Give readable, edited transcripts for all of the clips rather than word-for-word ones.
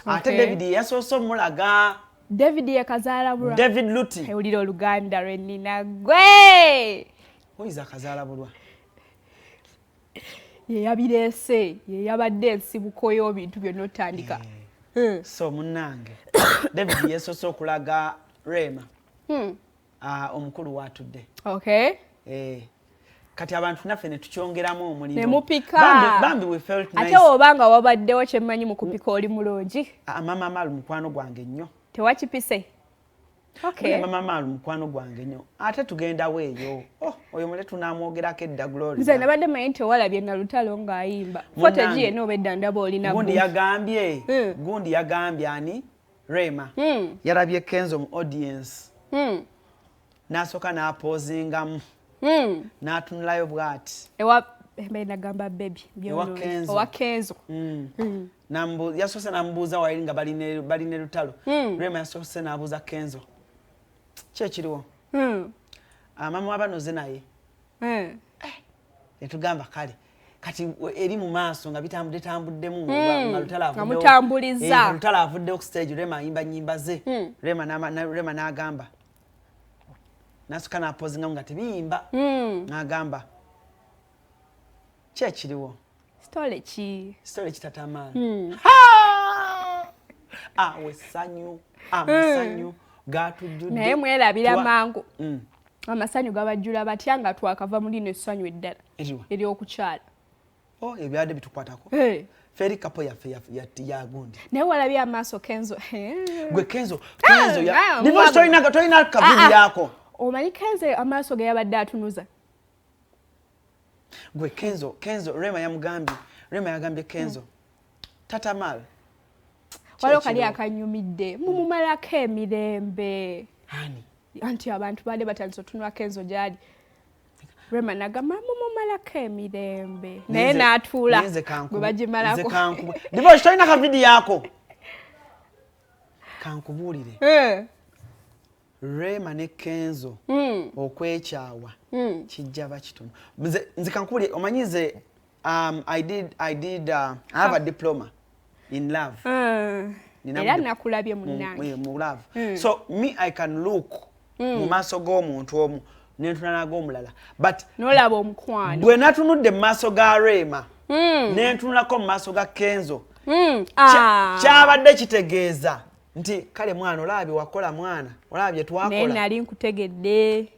ate David yasoso mulaga David yakazaala bulwa David Luti ewulira oluganda lwennina gwe oyiza akazaala bulwa yeyabirese yeyabadde ensibuko y'ebintu byonna otandika so munnange David yasoso okulaga Rema omukulu watudde kati abantu naffe ne tukyongeramu omuliro ne mupika bambi we felt nice ate obanga wabaddewo kyemmanyi mu kupika oli mulungi mama malu mukwano gwange nnyo tewakipise mama malu mukwano gwange nnyo ate tugenda weeyo oyo mule tunamwogerako edda Glory nze nabadde manyi nti owalabye na Lutalo ng'ayimba foto gi yenna obedda ndaba olina gundi yagambye ani Rema yalabye Kenzo mu audience n'asooka n'apoozingamu n'atunulayo bw'ati nagamba baby owa Kenzo yasoose n'amubuuza wairi nga baline Lutalo Rema yasoose n'abuuza Kenzo kyekiriwo mama wabanoze naye netugamba kale kati eri mu maaso nga bitambuddemu nga Lutalo avuddewo ku stage Rema ayimba nnyimba ze Rema n'agamba n'asooka n'apoozingamu nga tebiyimba n'agamba kyekiriwo story ki tatamaana wesanyu amasanyu gatujjudde naye mwerabira mangu amasanyu gabajjula batya nga twakava mu lino essanyu eddala ery'okukyala ebyadde bitukwatako feri kapo yaffe yagundi naye walabye amaaso Kenzo gwe Kenzo tolina kavidi yako omanyi Kenzo amaaso ge yabadde atunuza gwe Kenzo Rema yagambye Kenzo tatamal waliwo kali akanyumidde mumumalako emirembe anti abantu baali batandise otunula Kenzo gyali Rema nagamba mumumalako emirembe naye n'atuula gwe bagimalako divorce tolina kavidi yako kankubuulire Rema ne Kenzo okwekyawa kijja bakitono nze kankubulire omanyize I have a diploma in love era nakulabye mu love so me I can look mu maaso g'omuntu omu nentuna nag'omulala but nolaba omukwano bwe natunudde mu maaso ga Rema nentunulako mu maaso ga Kenzo kyabadde kitegeeza nti kale mwana olabye wakola mwana olabye twakola naye nali nkutegedde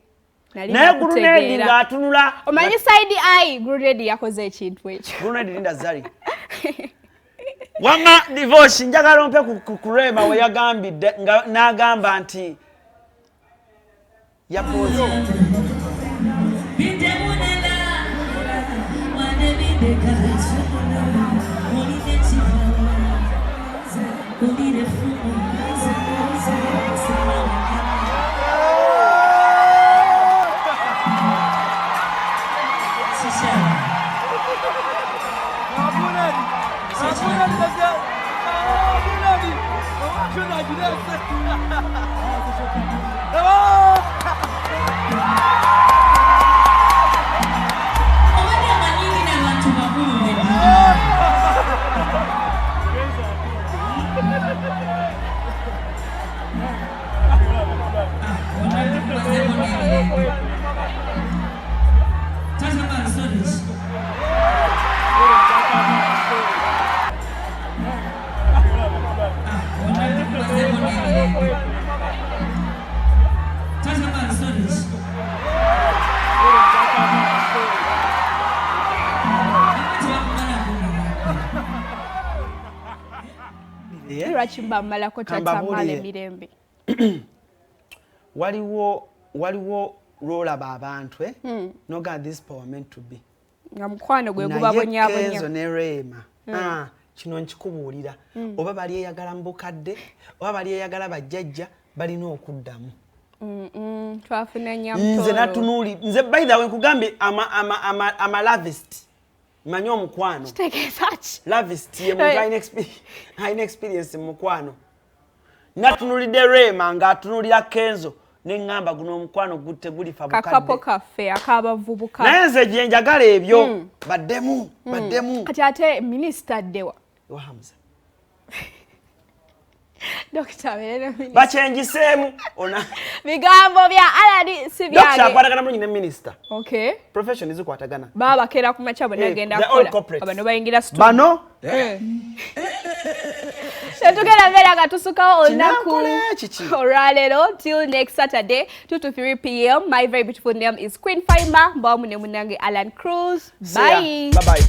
naye Grenade ng'atunula omanyi side eye Grenade yakoze ekintu ekyo Grenade linda zali wama divorce njagala ompe ku Rema we yagambidde n'agamba nti yapoze Malako tatamala emirembe waliwo lwolaba abantu noga this power meant to be nga mukwano gwe gubabonyabonya Kenzo ne Rema kino nkikubuulira oba bali eyagala mbukadde oba bali eyagala bajjajja balina okuddamu twafuna nyamtoro nze natunuli nze by the way nkugambye ama lavist manyi omukwano lavist ye muntu ayina experience mu mukwano natunulidde Rema ng'atunulira Kenzo neŋŋamba guno omukwano gutte gulifa bukadde kakapo kaffe akabavubuka naye nze gye njagala ebyo baddemu kati ate minisita ddewa wa Hamza Doctor Belena minister. Bachenjiseemu ona. Bigambo bya Allan si byange. Doctor akwatagana mulungi ne minister. Okay. Profession zikwatagana. Baba kera ku macha bonagenda kola. Abano bayingira studio. Bano? Tugenda mbera katusukawo olunaku olwaleero till next Saturday 2 to 3 p.m. My very beautiful name is Queen Faima. Mbamu ne munange Allan Cruz. Bye. Bye bye.